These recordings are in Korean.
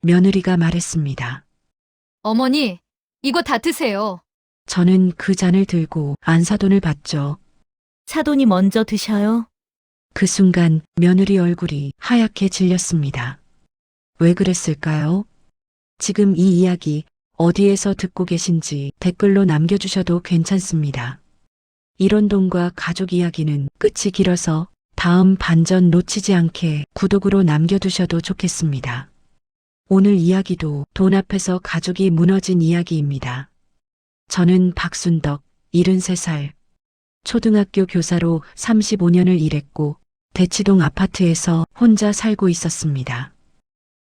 며느리가 말했습니다. 어머니, 이거 다 드세요. 저는 그 잔을 들고 안사돈을 받죠. 사돈이 먼저 드셔요. 그 순간 며느리 얼굴이 하얗게 질렸습니다. 왜 그랬을까요? 지금 이 이야기 어디에서 듣고 계신지 댓글로 남겨주셔도 괜찮습니다. 일원동과 가족 이야기는 끝이 길어서 다음 반전 놓치지 않게 구독으로 남겨두셔도 좋겠습니다. 오늘 이야기도 돈 앞에서 가족이 무너진 이야기입니다. 저는 박순덕, 73살, 초등학교 교사로 35년을 일했고 대치동 아파트에서 혼자 살고 있었습니다.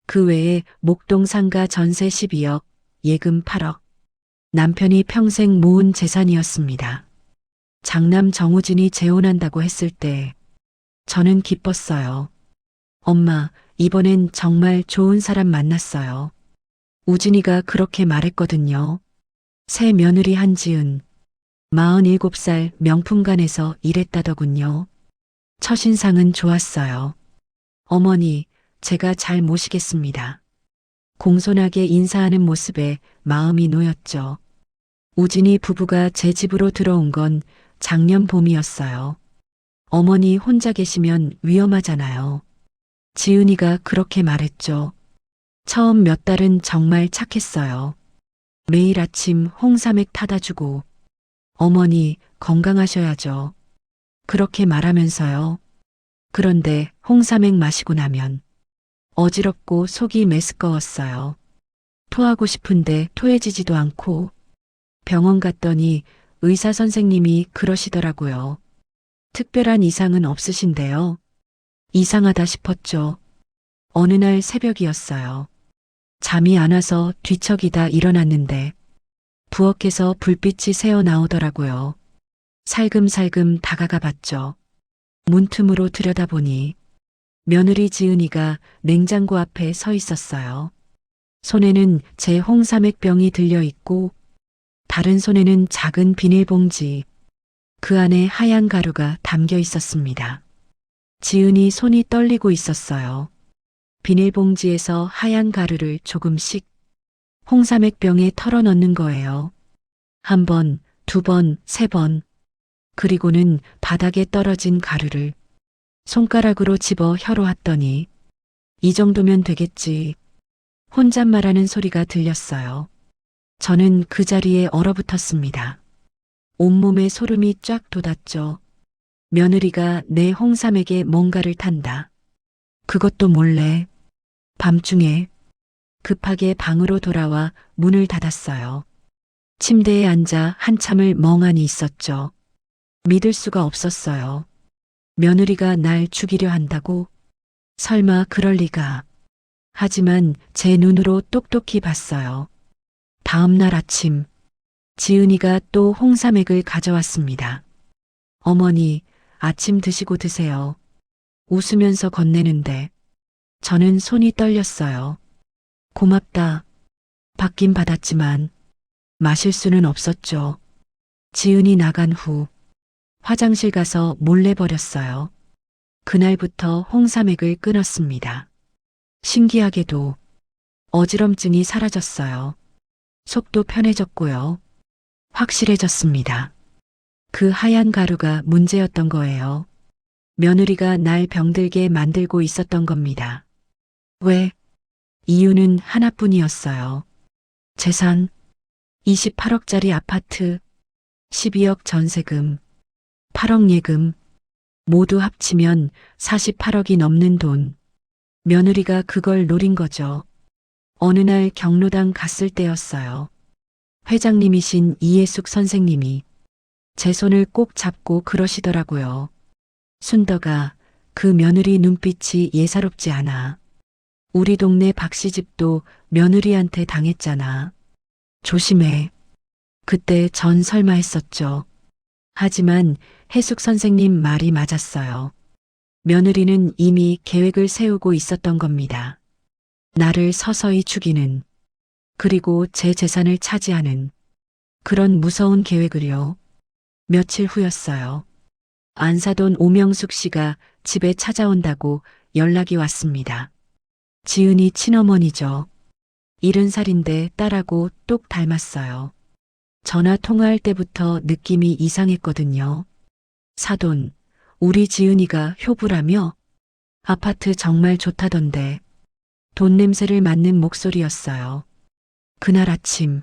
그 외에 목동 상가 전세 12억, 예금 8억, 남편이 평생 모은 재산이었습니다. 장남 정우진이 재혼한다고 했을 때 저는 기뻤어요. 엄마, 이번엔 정말 좋은 사람 만났어요. 우진이가 그렇게 말했거든요. 새 며느리 한지은, 47살 명품관에서 일했다더군요. 첫인상은 좋았어요. 어머니, 제가 잘 모시겠습니다. 공손하게 인사하는 모습에 마음이 놓였죠. 우진이 부부가 제 집으로 들어온 건 작년 봄이었어요. 어머니 혼자 계시면 위험하잖아요. 지은이가 그렇게 말했죠. 처음 몇 달은 정말 착했어요. 매일 아침 홍삼액 타다 주고 어머니 건강하셔야죠. 그렇게 말하면서요. 그런데 홍삼액 마시고 나면 어지럽고 속이 메스꺼웠어요. 토하고 싶은데 토해지지도 않고 병원 갔더니 의사 선생님이 그러시더라고요. 특별한 이상은 없으신데요. 이상하다 싶었죠. 어느 날 새벽이었어요. 잠이 안 와서 뒤척이다 일어났는데 부엌에서 불빛이 새어 나오더라고요. 살금살금 다가가 봤죠. 문틈으로 들여다보니 며느리 지은이가 냉장고 앞에 서 있었어요. 손에는 제 홍삼액병이 들려 있고 다른 손에는 작은 비닐봉지, 그 안에 하얀 가루가 담겨 있었습니다. 지은이 손이 떨리고 있었어요. 비닐봉지에서 하얀 가루를 조금씩 홍삼액병에 털어넣는 거예요. 한 번, 두 번, 세 번. 그리고는 바닥에 떨어진 가루를 손가락으로 집어 혀로 핫더니 이 정도면 되겠지. 혼잣말하는 소리가 들렸어요. 저는 그 자리에 얼어붙었습니다. 온몸에 소름이 쫙 돋았죠. 며느리가 내 홍삼액에 뭔가를 탄다. 그것도 몰래. 밤중에 급하게 방으로 돌아와 문을 닫았어요. 침대에 앉아 한참을 멍하니 있었죠. 믿을 수가 없었어요. 며느리가 날 죽이려 한다고? 설마 그럴 리가. 하지만 제 눈으로 똑똑히 봤어요. 다음 날 아침, 지은이가 또 홍삼액을 가져왔습니다. 어머니, 아침 드시고 드세요. 웃으면서 건네는데 저는 손이 떨렸어요. 고맙다. 받긴 받았지만 마실 수는 없었죠. 지은이 나간 후 화장실 가서 몰래 버렸어요. 그날부터 홍삼액을 끊었습니다. 신기하게도 어지럼증이 사라졌어요. 속도 편해졌고요. 확실해졌습니다. 그 하얀 가루가 문제였던 거예요. 며느리가 날 병들게 만들고 있었던 겁니다. 왜? 이유는 하나뿐이었어요. 재산, 28억짜리 아파트, 12억 전세금, 8억 예금, 모두 합치면 48억이 넘는 돈. 며느리가 그걸 노린 거죠. 어느 날 경로당 갔을 때였어요. 회장님이신 이해숙 선생님이 제 손을 꼭 잡고 그러시더라고요. 순덕아, 그 며느리 눈빛이 예사롭지 않아. 우리 동네 박씨 집도 며느리한테 당했잖아. 조심해. 그때 전 설마 했었죠. 하지만 해숙 선생님 말이 맞았어요. 며느리는 이미 계획을 세우고 있었던 겁니다. 나를 서서히 죽이는, 그리고 제 재산을 차지하는 그런 무서운 계획을요. 며칠 후였어요. 안사돈 오명숙 씨가 집에 찾아온다고 연락이 왔습니다. 지은이 친어머니죠. 70살인데 딸하고 똑 닮았어요. 전화 통화할 때부터 느낌이 이상했거든요. 사돈, 우리 지은이가 효부라며? 아파트 정말 좋다던데. 돈 냄새를 맡는 목소리였어요. 그날 아침,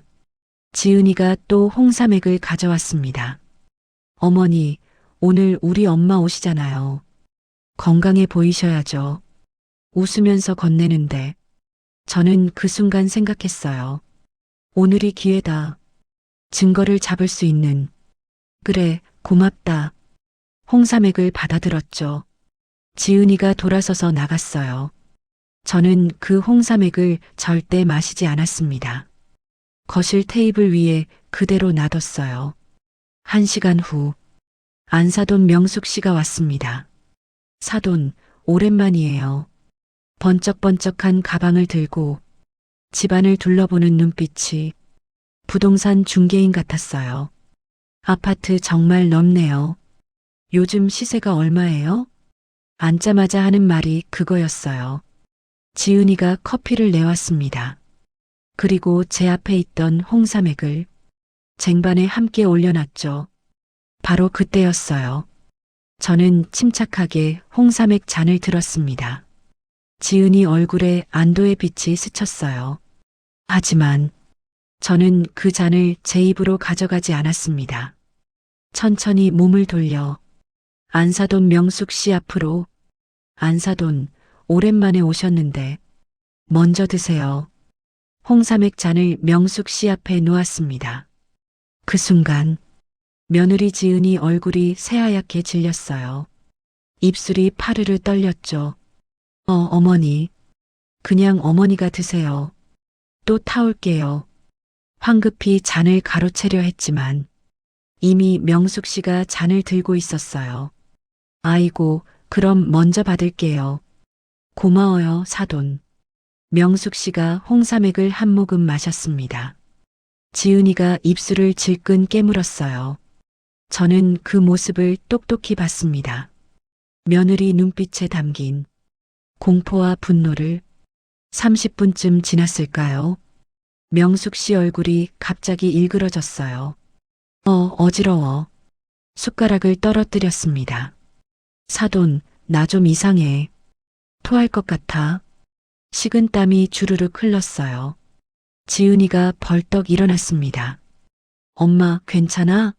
지은이가 또 홍삼액을 가져왔습니다. 어머니, 오늘 우리 엄마 오시잖아요. 건강해 보이셔야죠. 웃으면서 건네는데, 저는 그 순간 생각했어요. 오늘이 기회다. 증거를 잡을 수 있는. 그래, 고맙다. 홍삼액을 받아들었죠. 지은이가 돌아서서 나갔어요. 저는 그 홍삼액을 절대 마시지 않았습니다. 거실 테이블 위에 그대로 놔뒀어요. 1시간 후, 안사돈 명숙 씨가 왔습니다. 사돈, 오랜만이에요. 번쩍번쩍한 가방을 들고 집안을 둘러보는 눈빛이 부동산 중개인 같았어요. 아파트 정말 넓네요. 요즘 시세가 얼마예요? 앉자마자 하는 말이 그거였어요. 지은이가 커피를 내왔습니다. 그리고 제 앞에 있던 홍삼액을 쟁반에 함께 올려놨죠. 바로 그때였어요. 저는 침착하게 홍삼액 잔을 들었습니다. 지은이 얼굴에 안도의 빛이 스쳤어요. 하지만 저는 그 잔을 제 입으로 가져가지 않았습니다. 천천히 몸을 돌려 안사돈 명숙 씨 앞으로. 안사돈, 오랜만에 오셨는데 먼저 드세요. 홍삼액 잔을 명숙 씨 앞에 놓았습니다. 그 순간 며느리 지은이 얼굴이 새하얗게 질렸어요. 입술이 파르르 떨렸죠. 어머니. 그냥 어머니가 드세요. 또 타올게요. 황급히 잔을 가로채려 했지만 이미 명숙 씨가 잔을 들고 있었어요. 아이고, 그럼 먼저 받을게요. 고마워요, 사돈. 명숙 씨가 홍삼액을 한 모금 마셨습니다. 지은이가 입술을 질끈 깨물었어요. 저는 그 모습을 똑똑히 봤습니다. 며느리 눈빛에 담긴 공포와 분노를. 30분쯤 지났을까요? 명숙 씨 얼굴이 갑자기 일그러졌어요. 어지러워. 숟가락을 떨어뜨렸습니다. 사돈, 나 좀 이상해. 토할 것 같아. 식은땀이 주르륵 흘렀어요. 지은이가 벌떡 일어났습니다. 엄마, 괜찮아?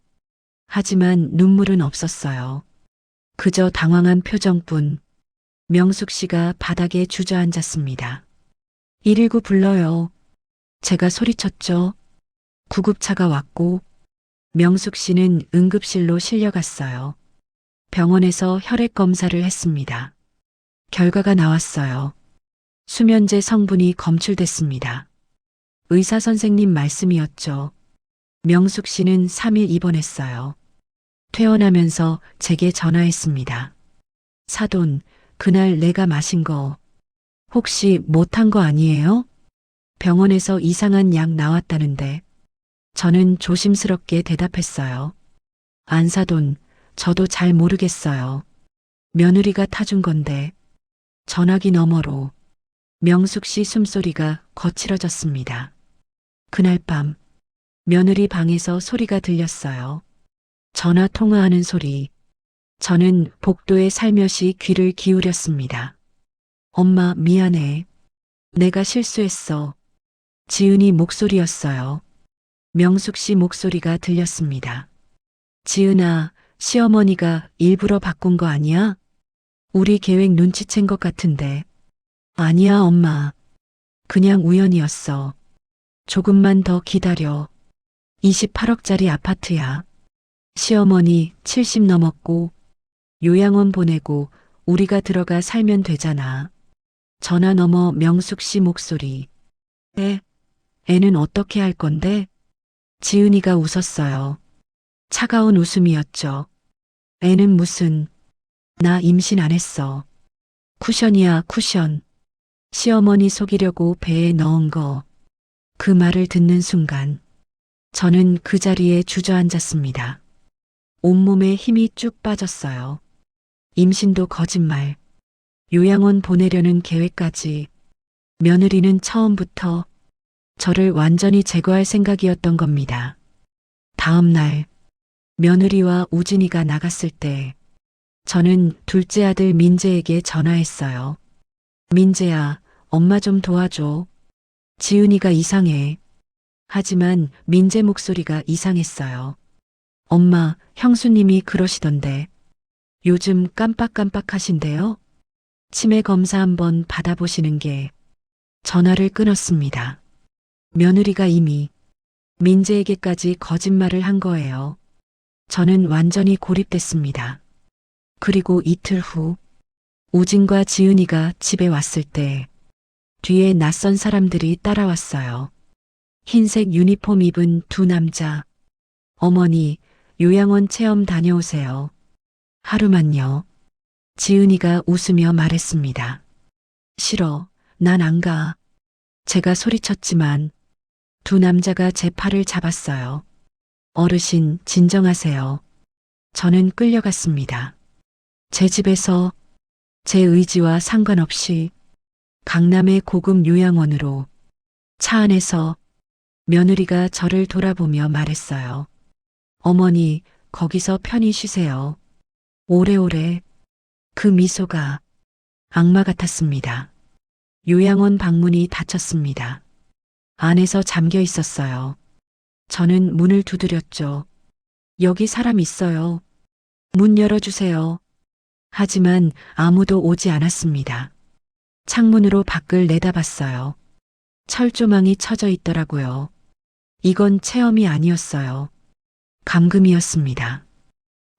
하지만 눈물은 없었어요. 그저 당황한 표정뿐. 명숙 씨가 바닥에 주저앉았습니다. 119 불러요. 제가 소리쳤죠. 구급차가 왔고 명숙 씨는 응급실로 실려갔어요. 병원에서 혈액 검사를 했습니다. 결과가 나왔어요. 수면제 성분이 검출됐습니다. 의사 선생님 말씀이었죠. 명숙 씨는 3일 입원했어요. 퇴원하면서 제게 전화했습니다. 사돈, 그날 내가 마신 거 혹시 못한 거 아니에요? 병원에서 이상한 약 나왔다는데. 저는 조심스럽게 대답했어요. 안사돈, 저도 잘 모르겠어요. 며느리가 타준 건데. 전화기 너머로 명숙 씨 숨소리가 거칠어졌습니다. 그날 밤 며느리 방에서 소리가 들렸어요. 전화 통화하는 소리. 저는 복도에 살며시 귀를 기울였습니다. 엄마, 미안해. 내가 실수했어. 지은이 목소리였어요. 명숙 씨 목소리가 들렸습니다. 지은아, 시어머니가 일부러 바꾼 거 아니야? 우리 계획 눈치챈 것 같은데. 아니야, 엄마. 그냥 우연이었어. 조금만 더 기다려. 28억짜리 아파트야. 시어머니 70 넘었고 요양원 보내고 우리가 들어가 살면 되잖아. 전화 너머 명숙 씨 목소리. 애는 어떻게 할 건데? 지은이가 웃었어요. 차가운 웃음이었죠. 애는 무슨. 나 임신 안 했어. 쿠션이야, 쿠션. 시어머니 속이려고 배에 넣은 거. 그 말을 듣는 순간 저는 그 자리에 주저앉았습니다. 온몸에 힘이 쭉 빠졌어요. 임신도 거짓말. 요양원 보내려는 계획까지. 며느리는 처음부터 저를 완전히 제거할 생각이었던 겁니다. 다음 날 며느리와 우진이가 나갔을 때 저는 둘째 아들 민재에게 전화했어요. 민재야, 엄마 좀 도와줘. 지은이가 이상해. 하지만 민재 목소리가 이상했어요. 엄마, 형수님이 그러시던데. 요즘 깜빡깜빡하신데요? 치매 검사 한번 받아보시는 게. 전화를 끊었습니다. 며느리가 이미 민재에게까지 거짓말을 한 거예요. 저는 완전히 고립됐습니다. 그리고 이틀 후 우진과 지은이가 집에 왔을 때 뒤에 낯선 사람들이 따라왔어요. 흰색 유니폼 입은 두 남자. 어머니, 요양원 체험 다녀오세요. 하루만요. 지은이가 웃으며 말했습니다. 싫어, 난 안 가. 제가 소리쳤지만 두 남자가 제 팔을 잡았어요. 어르신, 진정하세요. 저는 끌려갔습니다. 제 집에서 제 의지와 상관없이 강남의 고급 요양원으로 차 안에서 며느리가 저를 돌아보며 말했어요. 어머니, 거기서 편히 쉬세요. 오래오래. 그 미소가 악마 같았습니다. 요양원 방문이 닫혔습니다. 안에서 잠겨 있었어요. 저는 문을 두드렸죠. 여기 사람 있어요. 문 열어주세요. 하지만 아무도 오지 않았습니다. 창문으로 밖을 내다봤어요. 철조망이 쳐져 있더라고요. 이건 체험이 아니었어요. 감금이었습니다.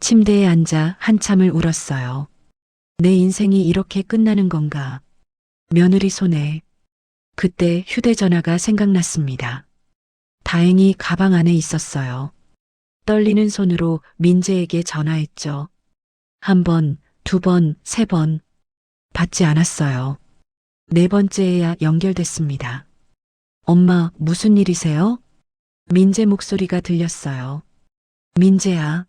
침대에 앉아 한참을 울었어요. 내 인생이 이렇게 끝나는 건가? 며느리 손에 그때 휴대전화가 생각났습니다. 다행히 가방 안에 있었어요. 떨리는 손으로 민재에게 전화했죠. 한 번, 두 번, 세 번. 받지 않았어요. 네 번째에야 연결됐습니다. 엄마, 무슨 일이세요? 민재 목소리가 들렸어요. 민재야,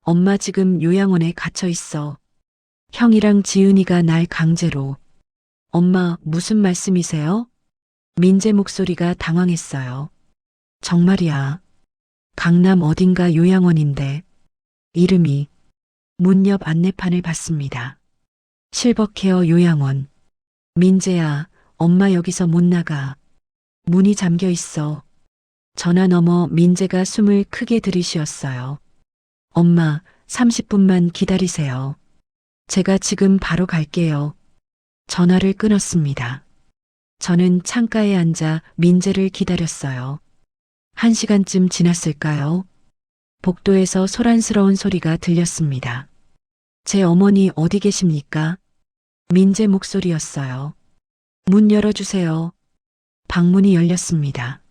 엄마 지금 요양원에 갇혀 있어. 형이랑 지은이가 날 강제로. 엄마, 무슨 말씀이세요? 민재 목소리가 당황했어요. 정말이야. 강남 어딘가 요양원인데 이름이. 문 옆 안내판을 봤습니다. 실버케어 요양원. 민재야, 엄마 여기서 못 나가. 문이 잠겨 있어. 전화 너머 민재가 숨을 크게 들이쉬었어요. 엄마, 30분만 기다리세요. 제가 지금 바로 갈게요. 전화를 끊었습니다. 저는 창가에 앉아 민재를 기다렸어요. 1시간쯤 지났을까요? 복도에서 소란스러운 소리가 들렸습니다. 제 어머니 어디 계십니까? 민재 목소리였어요. 문 열어주세요. 방문이 열렸습니다.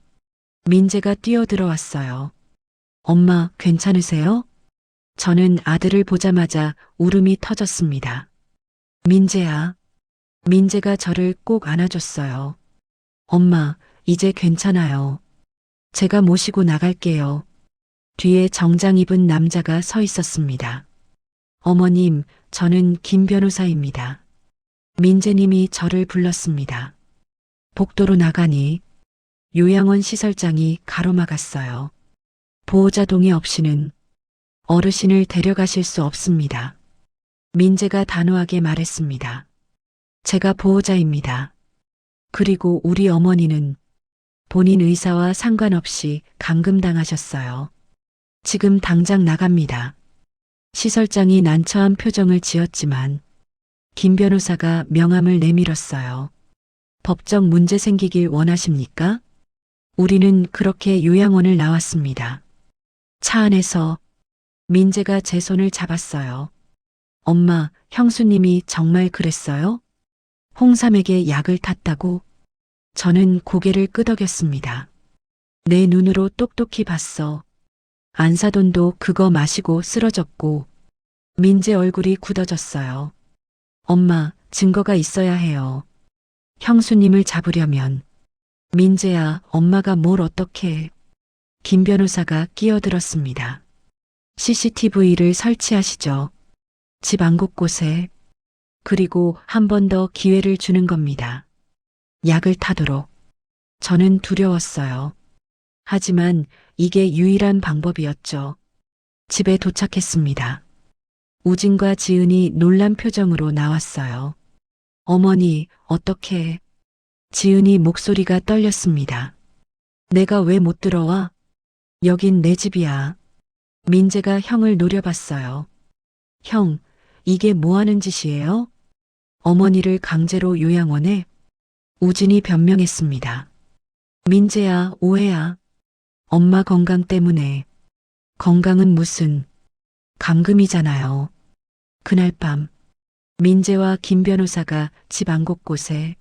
민재가 뛰어들어왔어요. 엄마, 괜찮으세요? 저는 아들을 보자마자 울음이 터졌습니다. 민재야. 민재가 저를 꼭 안아줬어요. 엄마, 이제 괜찮아요. 제가 모시고 나갈게요. 뒤에 정장 입은 남자가 서 있었습니다. 어머님, 저는 김 변호사입니다. 민재님이 저를 불렀습니다. 복도로 나가니 요양원 시설장이 가로막았어요. 보호자 동의 없이는 어르신을 데려가실 수 없습니다. 민재가 단호하게 말했습니다. 제가 보호자입니다. 그리고 우리 어머니는 본인 의사와 상관없이 감금당하셨어요. 지금 당장 나갑니다. 시설장이 난처한 표정을 지었지만 김 변호사가 명함을 내밀었어요. 법적 문제 생기길 원하십니까? 우리는 그렇게 요양원을 나왔습니다. 차 안에서 민재가 제 손을 잡았어요. 엄마, 형수님이 정말 그랬어요? 홍삼에게 약을 탔다고? 저는 고개를 끄덕였습니다. 내 눈으로 똑똑히 봤어. 안사돈도 그거 마시고 쓰러졌고 민재 얼굴이 굳어졌어요. 엄마, 증거가 있어야 해요. 형수님을 잡으려면. 민재야, 엄마가 뭘 어떻게 해. 김 변호사가 끼어들었습니다. CCTV를 설치하시죠. 집 안 곳곳에. 그리고 한 번 더 기회를 주는 겁니다. 약을 타도록. 저는 두려웠어요. 하지만 이게 유일한 방법이었죠. 집에 도착했습니다. 우진과 지은이 놀란 표정으로 나왔어요. 어머니, 어떻게? 지은이 목소리가 떨렸습니다. 내가 왜 못 들어와? 여긴 내 집이야. 민재가 형을 노려봤어요. 형, 이게 뭐 하는 짓이에요? 어머니를 강제로 요양원에? 우진이 변명했습니다. 민재야, 오해야. 엄마 건강 때문에. 건강은 무슨, 감금이잖아요. 그날 밤, 민재와 김 변호사가 집 안 곳곳에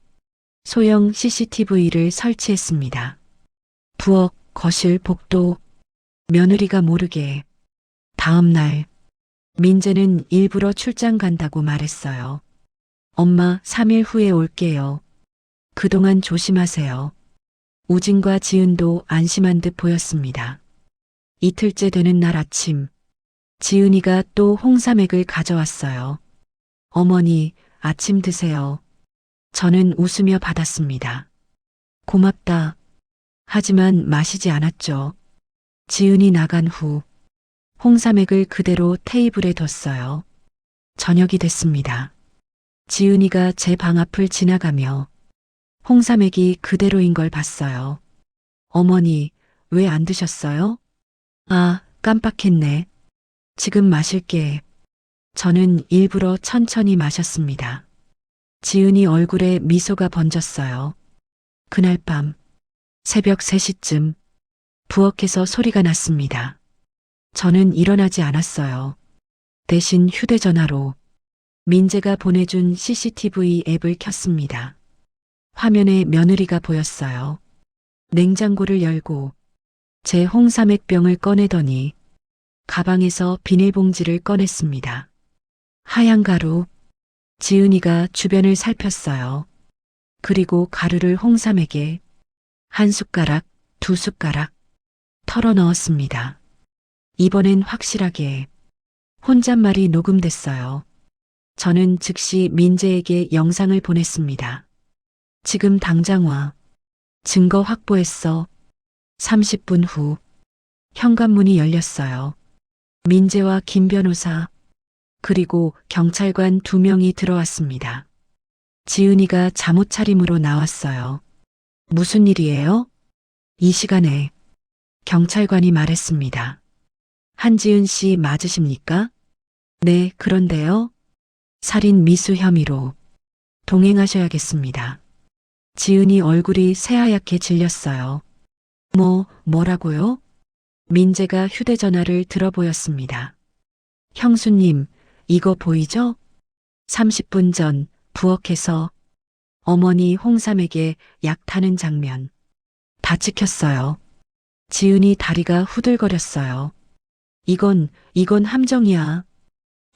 소형 CCTV를 설치했습니다. 부엌, 거실, 복도, 며느리가 모르게. 다음 날, 민재는 일부러 출장 간다고 말했어요. 엄마, 3일 후에 올게요. 그동안 조심하세요. 우진과 지은도 안심한 듯 보였습니다. 이틀째 되는 날 아침, 지은이가 또 홍삼액을 가져왔어요. 어머니, 아침 드세요. 저는 웃으며 받았습니다. 고맙다. 하지만 마시지 않았죠. 지은이 나간 후 홍삼액을 그대로 테이블에 뒀어요. 저녁이 됐습니다. 지은이가 제 방 앞을 지나가며 홍삼액이 그대로인 걸 봤어요. 어머니, 왜 안 드셨어요? 아, 깜빡했네. 지금 마실게. 저는 일부러 천천히 마셨습니다. 지은이 얼굴에 미소가 번졌어요. 그날 밤, 새벽 3시쯤 부엌에서 소리가 났습니다. 저는 일어나지 않았어요. 대신 휴대전화로 민재가 보내준 CCTV 앱을 켰습니다. 화면에 며느리가 보였어요. 냉장고를 열고 제 홍삼액병을 꺼내더니 가방에서 비닐봉지를 꺼냈습니다. 하얀 가루. 지은이가 주변을 살폈어요. 그리고 가루를 홍삼액에 한 숟가락, 두 숟가락 털어 넣었습니다. 이번엔 확실하게 혼잣말이 녹음됐어요. 저는 즉시 민재에게 영상을 보냈습니다. 지금 당장 와. 증거 확보했어. 30분 후 현관문이 열렸어요. 민재와 김 변호사 그리고 경찰관 2명이 들어왔습니다. 지은이가 잠옷 차림으로 나왔어요. 무슨 일이에요? 이 시간에 경찰관이 말했습니다. 한지은 씨 맞으십니까? 네, 그런데요. 살인 미수 혐의로 동행하셔야겠습니다. 지은이 얼굴이 새하얗게 질렸어요. 뭐라고요? 민재가 휴대전화를 들어보였습니다. 형수님, 이거 보이죠? 30분 전 부엌에서 어머니 홍삼에게 약 타는 장면. 다 찍혔어요. 지은이 다리가 후들거렸어요. 이건 함정이야.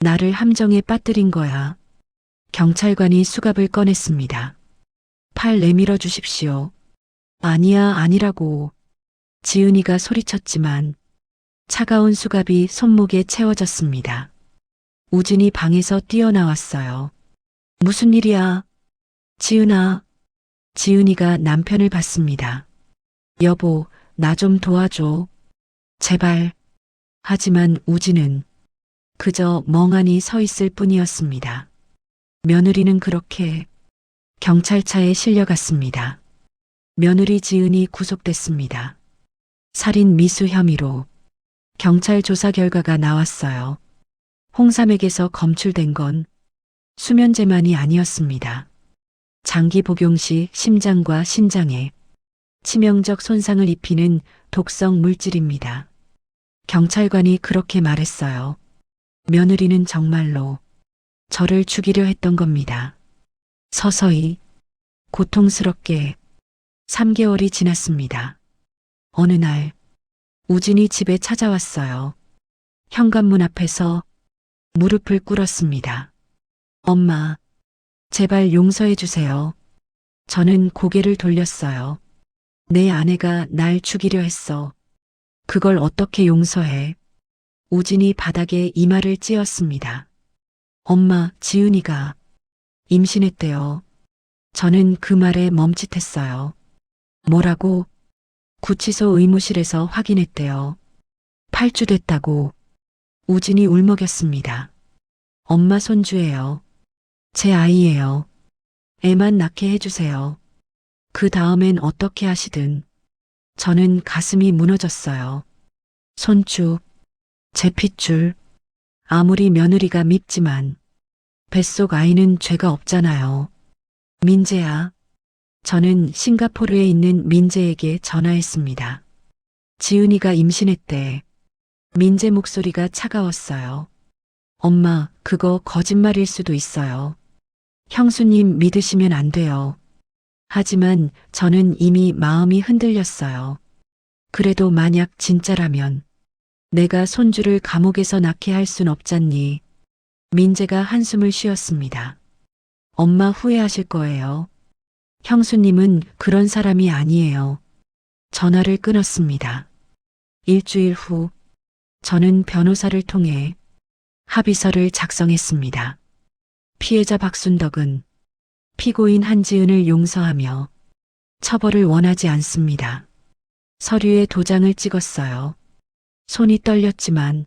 나를 함정에 빠뜨린 거야. 경찰관이 수갑을 꺼냈습니다. 팔 내밀어 주십시오. 아니라고. 지은이가 소리쳤지만 차가운 수갑이 손목에 채워졌습니다. 우진이 방에서 뛰어나왔어요. 무슨 일이야? 지은아. 지은이가 남편을 봤습니다. 여보, 나 좀 도와줘. 제발. 하지만 우진은 그저 멍하니 서 있을 뿐이었습니다. 며느리는 그렇게 경찰차에 실려갔습니다. 며느리 지은이 구속됐습니다. 살인 미수 혐의로 경찰 조사 결과가 나왔어요. 홍삼액에서 검출된 건 수면제만이 아니었습니다. 장기 복용 시 심장과 신장에 치명적 손상을 입히는 독성 물질입니다. 경찰관이 그렇게 말했어요. 며느리는 정말로 저를 죽이려 했던 겁니다. 서서히 고통스럽게 3개월이 지났습니다. 어느 날 우진이 집에 찾아왔어요. 현관문 앞에서 무릎을 꿇었습니다. 엄마, 제발 용서해 주세요. 저는 고개를 돌렸어요. 내 아내가 날 죽이려 했어. 그걸 어떻게 용서해? 우진이 바닥에 이마를 찧었습니다. 엄마, 지은이가 임신했대요. 저는 그 말에 멈칫했어요. 뭐라고? 구치소 의무실에서 확인했대요. 8주 됐다고. 우진이 울먹였습니다. 엄마 손주예요. 제 아이예요. 애만 낳게 해주세요. 그 다음엔 어떻게 하시든. 저는 가슴이 무너졌어요. 손주, 제 핏줄. 아무리 며느리가 밉지만 뱃속 아이는 죄가 없잖아요. 민재야. 저는 싱가포르에 있는 민재에게 전화했습니다. 지은이가 임신했대. 민재 목소리가 차가웠어요. 엄마, 그거 거짓말일 수도 있어요. 형수님 믿으시면 안 돼요. 하지만 저는 이미 마음이 흔들렸어요. 그래도 만약 진짜라면 내가 손주를 감옥에서 낳게 할 순 없잖니. 민재가 한숨을 쉬었습니다. 엄마 후회하실 거예요. 형수님은 그런 사람이 아니에요. 전화를 끊었습니다. 일주일 후 저는 변호사를 통해 합의서를 작성했습니다. 피해자 박순덕은 피고인 한지은을 용서하며 처벌을 원하지 않습니다. 서류에 도장을 찍었어요. 손이 떨렸지만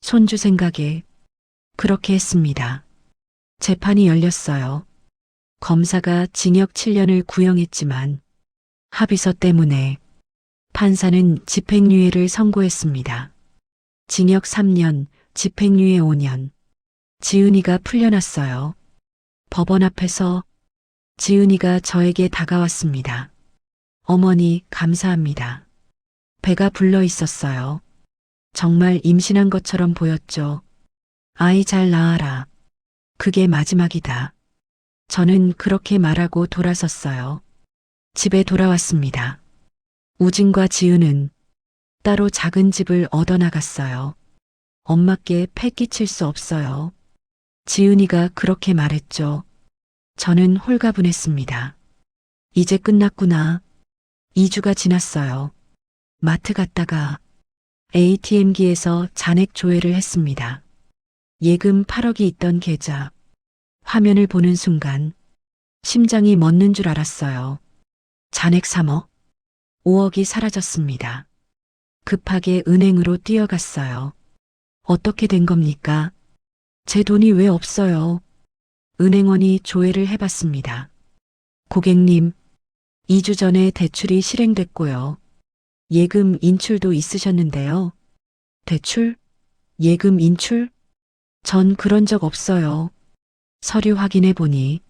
손주 생각에 그렇게 했습니다. 재판이 열렸어요. 검사가 징역 7년을 구형했지만 합의서 때문에 판사는 집행유예를 선고했습니다. 징역 3년, 집행유예 5년. 지은이가 풀려났어요. 법원 앞에서 지은이가 저에게 다가왔습니다. 어머니, 감사합니다. 배가 불러 있었어요. 정말 임신한 것처럼 보였죠. 아이 잘 낳아라. 그게 마지막이다. 저는 그렇게 말하고 돌아섰어요. 집에 돌아왔습니다. 우진과 지은은 따로 작은 집을 얻어나갔어요. 엄마께 패 끼칠 수 없어요. 지은이가 그렇게 말했죠. 저는 홀가분했습니다. 이제 끝났구나. 2주가 지났어요. 마트 갔다가 ATM기에서 잔액 조회를 했습니다. 예금 8억이 있던 계좌. 화면을 보는 순간 심장이 멎는 줄 알았어요. 잔액 3억, 5억이 사라졌습니다. 급하게 은행으로 뛰어갔어요. 어떻게 된 겁니까? 제 돈이 왜 없어요? 은행원이 조회를 해봤습니다. 고객님, 2주 전에 대출이 실행됐고요. 예금 인출도 있으셨는데요. 대출? 예금 인출? 전 그런 적 없어요. 서류 확인해 보니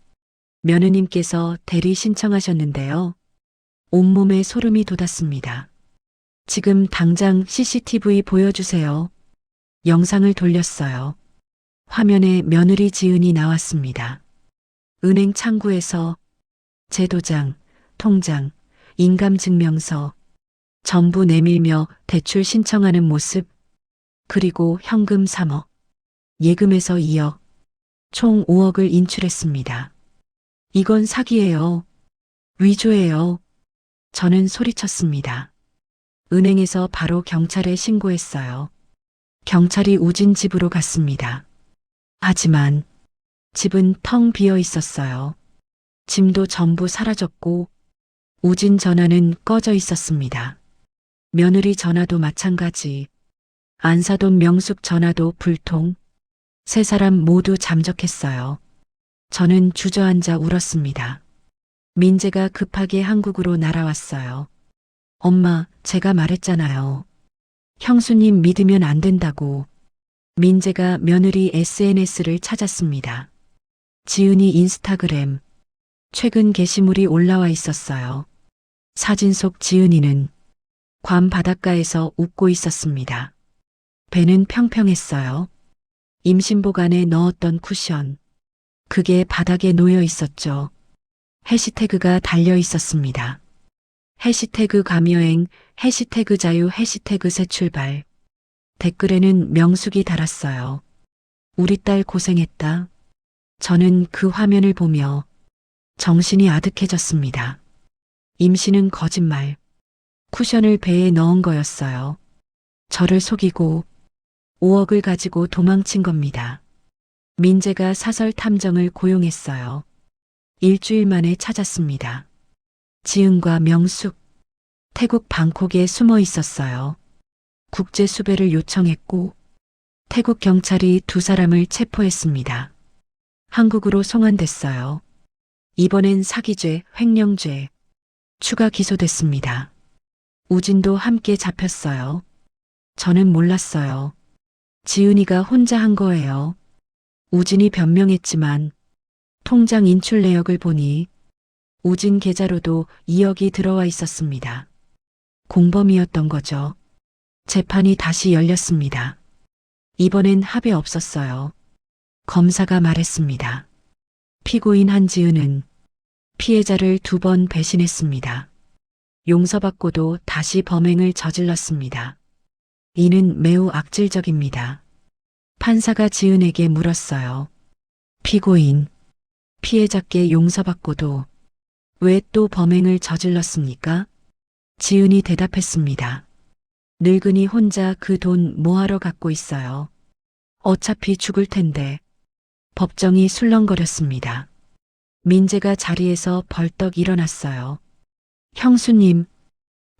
며느님께서 대리 신청하셨는데요. 온몸에 소름이 돋았습니다. 지금 당장 CCTV 보여주세요. 영상을 돌렸어요. 화면에 며느리 지은이 나왔습니다. 은행 창구에서 제 도장, 통장, 인감증명서 전부 내밀며 대출 신청하는 모습, 그리고 현금 3억, 예금에서 2억, 총 5억을 인출했습니다. 이건 사기예요. 위조예요. 저는 소리쳤습니다. 은행에서 바로 경찰에 신고했어요. 경찰이 우진 집으로 갔습니다. 하지만 집은 텅 비어 있었어요. 짐도 전부 사라졌고 우진 전화는 꺼져 있었습니다. 며느리 전화도 마찬가지. 안사돈 명숙 전화도 불통. 세 사람 모두 잠적했어요. 저는 주저앉아 울었습니다. 민재가 급하게 한국으로 날아왔어요. 엄마, 제가 말했잖아요. 형수님 믿으면 안 된다고. 민재가 며느리 SNS를 찾았습니다. 지은이 인스타그램. 최근 게시물이 올라와 있었어요. 사진 속 지은이는 괌 바닷가에서 웃고 있었습니다. 배는 평평했어요. 임신복 안에 넣었던 쿠션. 그게 바닥에 놓여 있었죠. 해시태그가 달려 있었습니다. 해시태그 감여행, 해시태그 자유, 해시태그 새 출발. 댓글에는 명숙이 달았어요. 우리 딸 고생했다. 저는 그 화면을 보며 정신이 아득해졌습니다. 임신은 거짓말. 쿠션을 배에 넣은 거였어요. 저를 속이고 5억을 가지고 도망친 겁니다. 민재가 사설 탐정을 고용했어요. 일주일 만에 찾았습니다. 지은과 명숙, 태국 방콕에 숨어 있었어요. 국제 수배를 요청했고 태국 경찰이 두 사람을 체포했습니다. 한국으로 송환됐어요. 이번엔 사기죄, 횡령죄 추가 기소됐습니다. 우진도 함께 잡혔어요. 저는 몰랐어요. 지은이가 혼자 한 거예요. 우진이 변명했지만 통장 인출 내역을 보니 우진 계좌로도 2억이 들어와 있었습니다. 공범이었던 거죠. 재판이 다시 열렸습니다. 이번엔 합의 없었어요. 검사가 말했습니다. 피고인 한지은은 피해자를 2번 배신했습니다. 용서받고도 다시 범행을 저질렀습니다. 이는 매우 악질적입니다. 판사가 지은에게 물었어요. 피고인, 피해자께 용서받고도 왜 또 범행을 저질렀습니까? 지은이 대답했습니다. 늙은이 혼자 그 돈 뭐하러 갖고 있어요. 어차피 죽을 텐데. 법정이 술렁거렸습니다. 민재가 자리에서 벌떡 일어났어요. 형수님,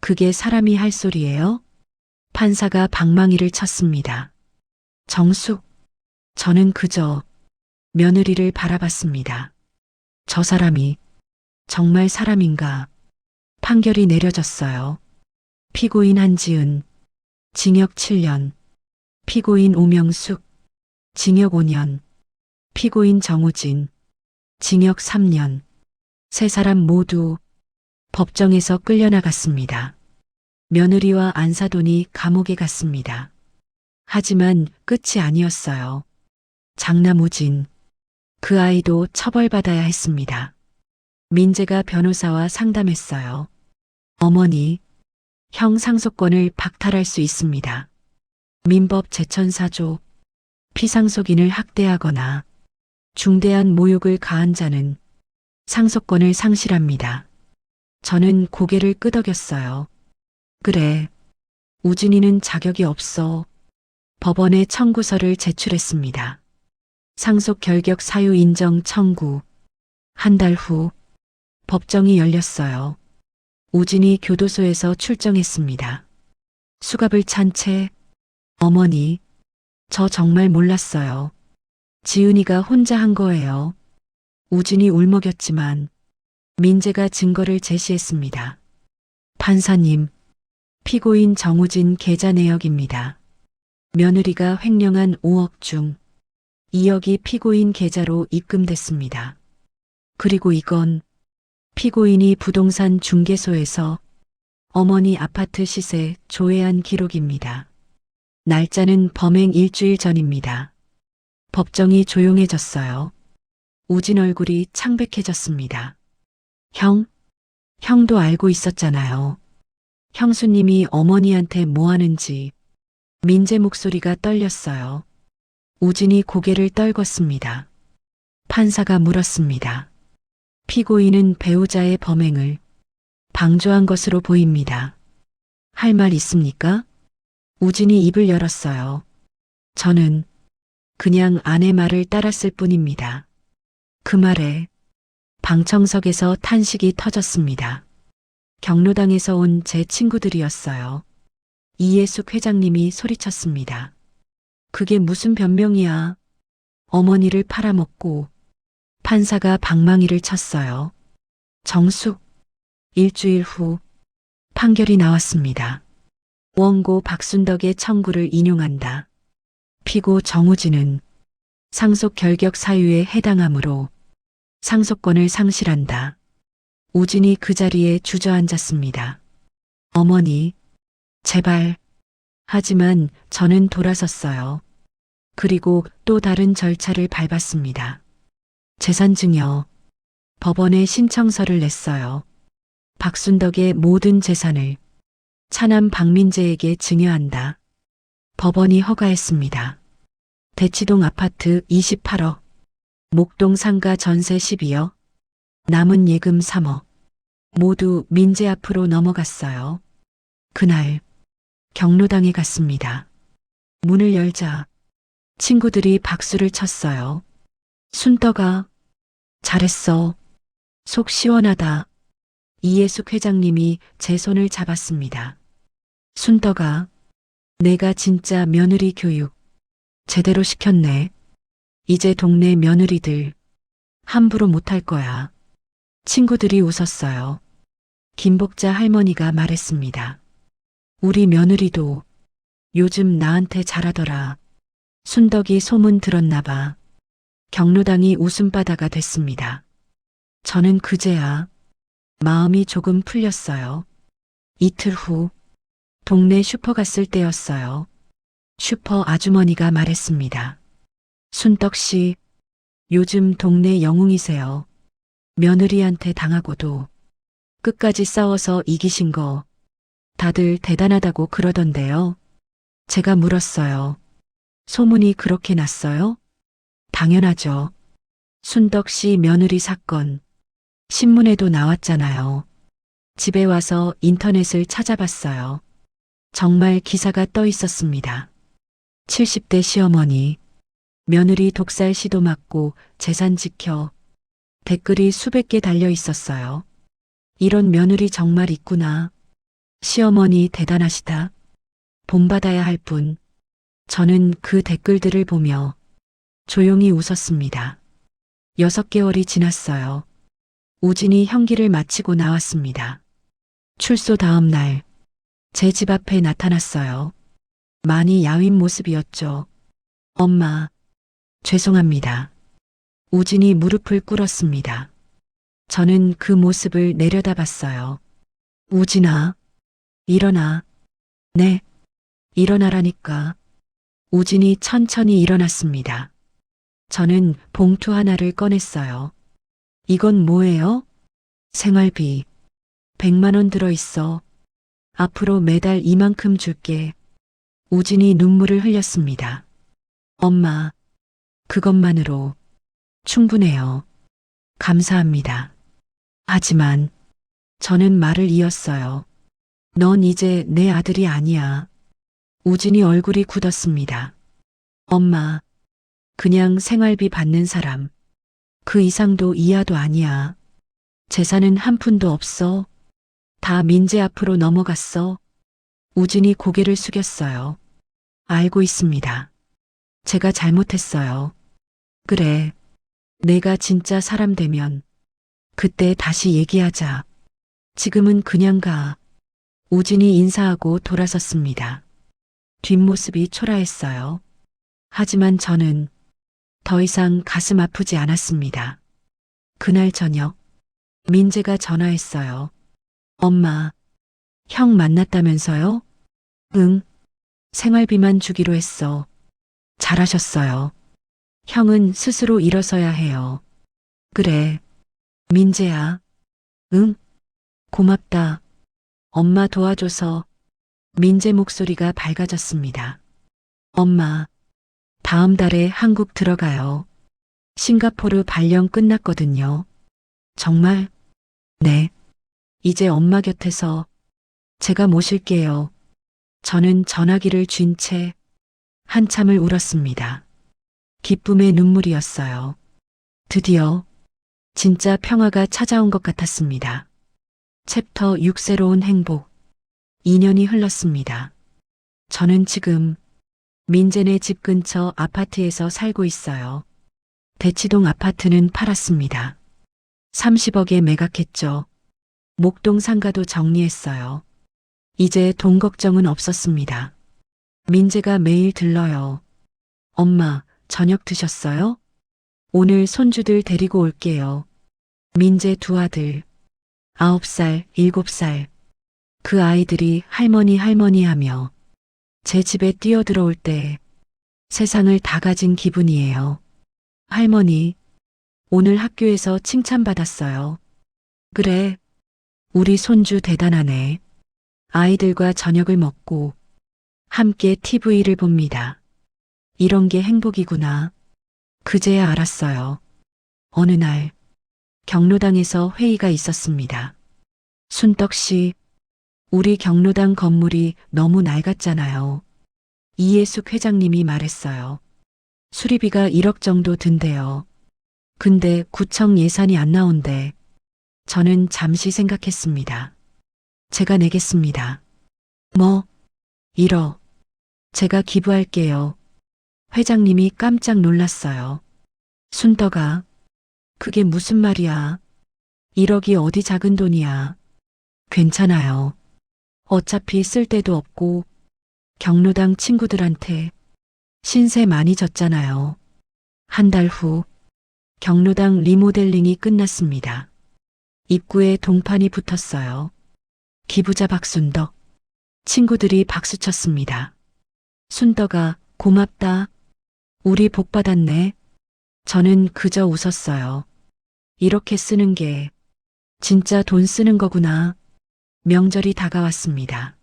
그게 사람이 할 소리예요? 판사가 방망이를 쳤습니다. 정숙, 저는 그저 며느리를 바라봤습니다. 저 사람이 정말 사람인가? 판결이 내려졌어요. 피고인 한지은, 징역 7년, 피고인 오명숙, 징역 5년, 피고인 정우진, 징역 3년, 세 사람 모두 법정에서 끌려나갔습니다. 며느리와 안사돈이 감옥에 갔습니다. 하지만 끝이 아니었어요. 장남우진, 그 아이도 처벌받아야 했습니다. 민재가 변호사와 상담했어요. 어머니, 형 상속권을 박탈할 수 있습니다. 민법 제1004조, 피상속인을 학대하거나 중대한 모욕을 가한 자는 상속권을 상실합니다. 저는 고개를 끄덕였어요. 그래, 우진이는 자격이 없어. 법원에 청구서를 제출했습니다. 상속 결격 사유 인정 청구. 한 달 후 법정이 열렸어요. 우진이 교도소에서 출정했습니다. 수갑을 찬 채 어머니, 저 정말 몰랐어요. 지은이가 혼자 한 거예요. 우진이 울먹였지만 민재가 증거를 제시했습니다. 판사님, 피고인 정우진 계좌 내역입니다. 며느리가 횡령한 5억 중 2억이 피고인 계좌로 입금됐습니다. 그리고 이건 피고인이 부동산 중개소에서 어머니 아파트 시세 조회한 기록입니다. 날짜는 범행 일주일 전입니다. 법정이 조용해졌어요. 우진 얼굴이 창백해졌습니다. 형도 알고 있었잖아요. 형수님이 어머니한테 뭐 하는지. 민재 목소리가 떨렸어요. 우진이 고개를 떨궜습니다. 판사가 물었습니다. 피고인은 배우자의 범행을 방조한 것으로 보입니다. 할 말 있습니까? 우진이 입을 열었어요. 저는 그냥 아내 말을 따랐을 뿐입니다. 그 말에 방청석에서 탄식이 터졌습니다. 경로당에서 온 제 친구들이었어요. 이예숙 회장님이 소리쳤습니다. 그게 무슨 변명이야. 어머니를 팔아먹고. 판사가 방망이를 쳤어요. 정숙. 일주일 후 판결이 나왔습니다. 원고 박순덕의 청구를 인용한다. 피고 정우진은 상속 결격 사유에 해당하므로 상속권을 상실한다. 우진이 그 자리에 주저앉았습니다. 어머니, 제발. 하지만 저는 돌아섰어요. 그리고 또 다른 절차를 밟았습니다. 재산증여. 법원에 신청서를 냈어요. 박순덕의 모든 재산을 차남 박민재에게 증여한다. 법원이 허가했습니다. 대치동 아파트 28억, 목동 상가 전세 12억, 남은 예금 3억, 모두 민재 앞으로 넘어갔어요. 그날 경로당에 갔습니다. 문을 열자 친구들이 박수를 쳤어요. 순떡아, 잘했어. 속 시원하다. 이예숙 회장님이 제 손을 잡았습니다. 순덕아, 내가 진짜 며느리 교육 제대로 시켰네. 이제 동네 며느리들 함부로 못할 거야. 친구들이 웃었어요. 김복자 할머니가 말했습니다. 우리 며느리도 요즘 나한테 잘하더라. 순덕이 소문 들었나 봐. 경로당이 웃음바다가 됐습니다. 저는 그제야 마음이 조금 풀렸어요. 이틀 후 동네 슈퍼 갔을 때였어요. 슈퍼 아주머니가 말했습니다. 순덕 씨, 요즘 동네 영웅이세요. 며느리한테 당하고도 끝까지 싸워서 이기신 거 다들 대단하다고 그러던데요. 제가 물었어요. 소문이 그렇게 났어요? 당연하죠. 순덕 씨 며느리 사건 신문에도 나왔잖아요. 집에 와서 인터넷을 찾아봤어요. 정말 기사가 떠 있었습니다. 70대 시어머니, 며느리 독살 시도 막고 재산 지켜 댓글이 수백 개 달려 있었어요. 이런 며느리 정말 있구나. 시어머니 대단하시다. 본받아야 할 뿐. 저는 그 댓글들을 보며 조용히 웃었습니다. 6개월이 지났어요. 우진이 형기를 마치고 나왔습니다. 출소 다음 날, 제 집 앞에 나타났어요. 많이 야윈 모습이었죠. 엄마, 죄송합니다. 우진이 무릎을 꿇었습니다. 저는 그 모습을 내려다봤어요. 우진아, 일어나. 네, 일어나라니까. 우진이 천천히 일어났습니다. 저는 봉투 하나를 꺼냈어요. 이건 뭐예요? 생활비. 100만 원 들어있어. 앞으로 매달 이만큼 줄게. 우진이 눈물을 흘렸습니다. 엄마, 그것만으로 충분해요. 감사합니다. 하지만 저는 말을 이었어요. 넌 이제 내 아들이 아니야. 우진이 얼굴이 굳었습니다. 엄마, 그냥 생활비 받는 사람. 그 이상도 이하도 아니야. 재산은 한 푼도 없어. 다 민재 앞으로 넘어갔어. 우진이 고개를 숙였어요. 알고 있습니다. 제가 잘못했어요. 그래, 내가 진짜 사람 되면 그때 다시 얘기하자. 지금은 그냥 가. 우진이 인사하고 돌아섰습니다. 뒷모습이 초라했어요. 하지만 저는 더 이상 가슴 아프지 않았습니다. 그날 저녁, 민재가 전화했어요. 엄마, 형 만났다면서요? 응, 생활비만 주기로 했어. 잘하셨어요. 형은 스스로 일어서야 해요. 그래, 민재야. 응, 고맙다. 엄마 도와줘서. 민재 목소리가 밝아졌습니다. 엄마, 다음 달에 한국 들어가요. 싱가포르 발령 끝났거든요. 정말? 네. 이제 엄마 곁에서 제가 모실게요. 저는 전화기를 쥔 채 한참을 울었습니다. 기쁨의 눈물이었어요. 드디어 진짜 평화가 찾아온 것 같았습니다. 챕터 6 새로운 행복. 2년이 흘렀습니다. 저는 지금 민재네 집 근처 아파트에서 살고 있어요. 대치동 아파트는 팔았습니다. 30억에 매각했죠. 목동 상가도 정리했어요. 이제 돈 걱정은 없었습니다. 민재가 매일 들러요. 엄마, 저녁 드셨어요? 오늘 손주들 데리고 올게요. 민재 두 아들, 9살, 7살. 그 아이들이 할머니 할머니 하며 제 집에 뛰어들어올 때 세상을 다 가진 기분이에요. 할머니, 오늘 학교에서 칭찬받았어요. 그래, 우리 손주 대단하네. 아이들과 저녁을 먹고 함께 TV를 봅니다. 이런 게 행복이구나. 그제야 알았어요. 어느 날 경로당에서 회의가 있었습니다. 순덕 씨, 우리 경로당 건물이 너무 낡았잖아요. 이예숙 회장님이 말했어요. 수리비가 1억 정도 든대요. 근데 구청 예산이 안 나온대. 저는 잠시 생각했습니다. 제가 내겠습니다. 뭐? 1억. 제가 기부할게요. 회장님이 깜짝 놀랐어요. 순덕아, 그게 무슨 말이야? 1억이 어디 작은 돈이야. 괜찮아요. 어차피 쓸 데도 없고 경로당 친구들한테 신세 많이 졌잖아요. 한 달 후 경로당 리모델링이 끝났습니다. 입구에 동판이 붙었어요. 기부자 박순덕. 친구들이 박수쳤습니다. 순덕아, 고맙다. 우리 복 받았네. 저는 그저 웃었어요. 이렇게 쓰는 게 진짜 돈 쓰는 거구나. 명절이 다가왔습니다.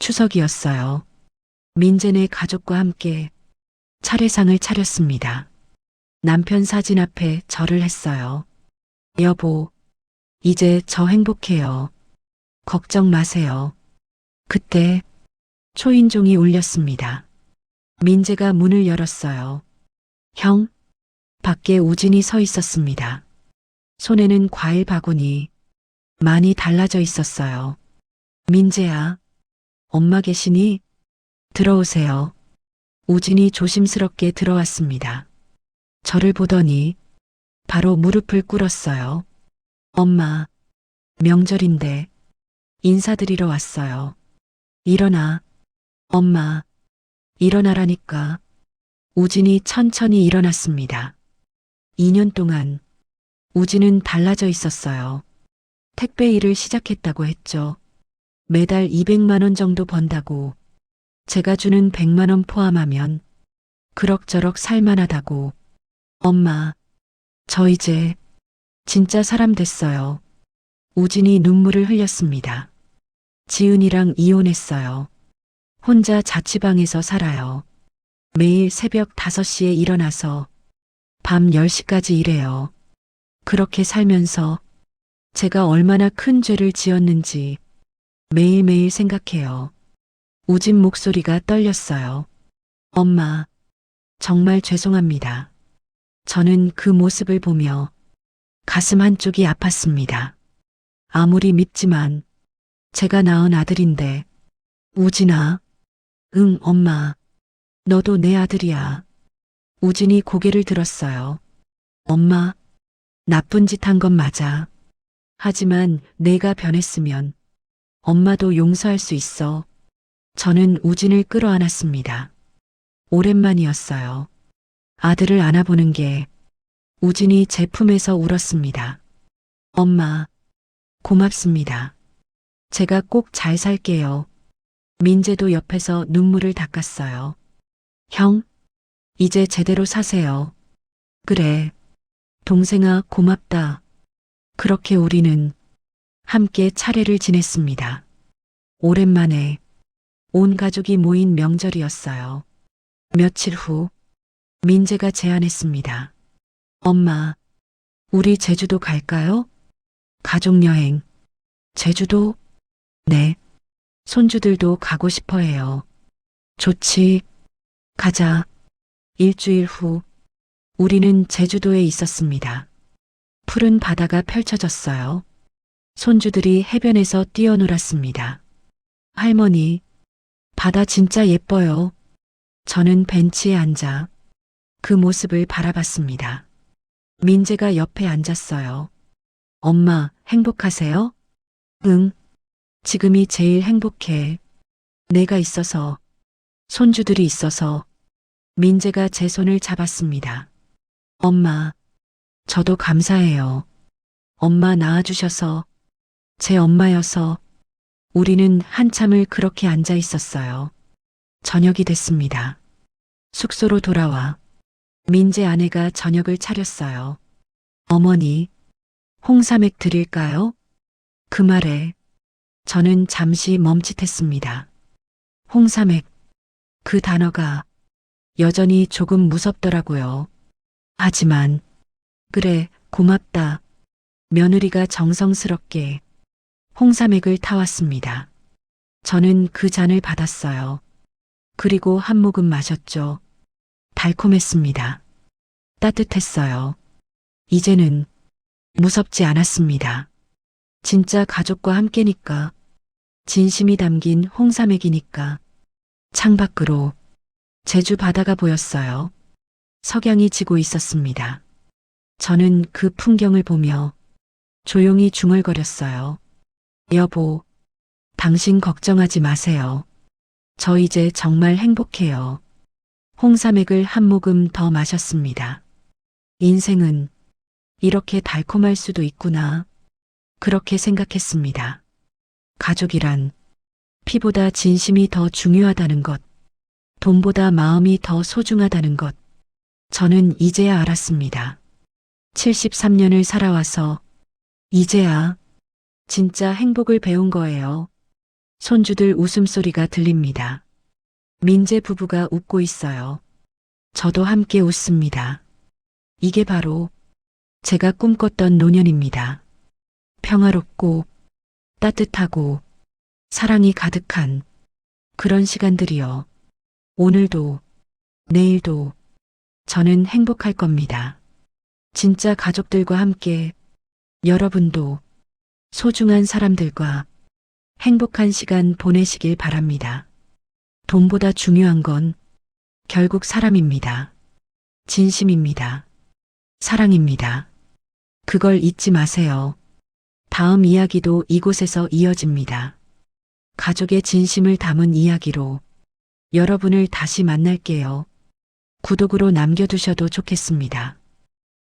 추석이었어요. 민재네 가족과 함께 차례상을 차렸습니다. 남편 사진 앞에 절을 했어요. 여보, 이제 저 행복해요. 걱정 마세요. 그때 초인종이 울렸습니다. 민재가 문을 열었어요. 형, 밖에 우진이 서 있었습니다. 손에는 과일 바구니, 많이 달라져 있었어요. 민재야, 엄마 계시니? 들어오세요. 우진이 조심스럽게 들어왔습니다. 저를 보더니 바로 무릎을 꿇었어요. 엄마, 명절인데 인사드리러 왔어요. 일어나. 엄마, 일어나라니까. 우진이 천천히 일어났습니다. 2년 동안 우진은 달라져 있었어요. 택배 일을 시작했다고 했죠. 매달 200만 원 정도 번다고, 제가 주는 100만 원 포함하면 그럭저럭 살만하다고. 엄마, 저 이제 진짜 사람 됐어요. 우진이 눈물을 흘렸습니다. 지은이랑 이혼했어요. 혼자 자취방에서 살아요. 매일 새벽 5시에 일어나서 밤 10시까지 일해요. 그렇게 살면서 제가 얼마나 큰 죄를 지었는지 매일매일 생각해요. 우진 목소리가 떨렸어요. 엄마, 정말 죄송합니다. 저는 그 모습을 보며 가슴 한쪽이 아팠습니다. 아무리 밉지만 제가 낳은 아들인데. 우진아. 응, 엄마. 너도 내 아들이야. 우진이 고개를 들었어요. 엄마, 나쁜 짓 한 건 맞아. 하지만 내가 변했으면 엄마도 용서할 수 있어. 저는 우진을 끌어안았습니다. 오랜만이었어요. 아들을 안아보는 게. 우진이 제 품에서 울었습니다. 엄마, 고맙습니다. 제가 꼭 잘 살게요. 민재도 옆에서 눈물을 닦았어요. 형, 이제 제대로 사세요. 그래. 동생아, 고맙다. 그렇게 우리는 함께 차례를 지냈습니다. 오랜만에 온 가족이 모인 명절이었어요. 며칠 후 민재가 제안했습니다. 엄마, 우리 제주도 갈까요? 가족여행. 제주도? 네. 손주들도 가고 싶어 해요. 좋지. 가자. 일주일 후 우리는 제주도에 있었습니다. 푸른 바다가 펼쳐졌어요. 손주들이 해변에서 뛰어놀았습니다. 할머니, 바다 진짜 예뻐요. 저는 벤치에 앉아 그 모습을 바라봤습니다. 민재가 옆에 앉았어요. 엄마, 행복하세요? 응. 지금이 제일 행복해. 내가 있어서, 손주들이 있어서. 민재가 제 손을 잡았습니다. 엄마, 저도 감사해요. 엄마 낳아주셔서, 제 엄마여서. 우리는 한참을 그렇게 앉아 있었어요. 저녁이 됐습니다. 숙소로 돌아와 민재 아내가 저녁을 차렸어요. 어머니, 홍삼액 드릴까요? 그 말에 저는 잠시 멈칫했습니다. 홍삼액, 그 단어가 여전히 조금 무섭더라고요. 하지만, 그래, 고맙다. 며느리가 정성스럽게 홍삼액을 타왔습니다. 저는 그 잔을 받았어요. 그리고 한 모금 마셨죠. 달콤했습니다. 따뜻했어요. 이제는 무섭지 않았습니다. 진짜 가족과 함께니까. 진심이 담긴 홍삼액이니까. 창밖으로 제주 바다가 보였어요. 석양이 지고 있었습니다. 저는 그 풍경을 보며 조용히 중얼거렸어요. 여보, 당신 걱정하지 마세요. 저 이제 정말 행복해요. 홍삼액을 한 모금 더 마셨습니다. 인생은 이렇게 달콤할 수도 있구나. 그렇게 생각했습니다. 가족이란 피보다 진심이 더 중요하다는 것, 돈보다 마음이 더 소중하다는 것, 저는 이제야 알았습니다. 73년을 살아와서 이제야 진짜 행복을 배운 거예요. 손주들 웃음소리가 들립니다. 민재 부부가 웃고 있어요. 저도 함께 웃습니다. 이게 바로 제가 꿈꿨던 노년입니다. 평화롭고 따뜻하고 사랑이 가득한 그런 시간들이요. 오늘도 내일도 저는 행복할 겁니다. 진짜 가족들과 함께 여러분도 소중한 사람들과 행복한 시간 보내시길 바랍니다. 돈보다 중요한 건 결국 사람입니다. 진심입니다. 사랑입니다. 그걸 잊지 마세요. 다음 이야기도 이곳에서 이어집니다. 가족의 진심을 담은 이야기로 여러분을 다시 만날게요. 구독으로 남겨두셔도 좋겠습니다.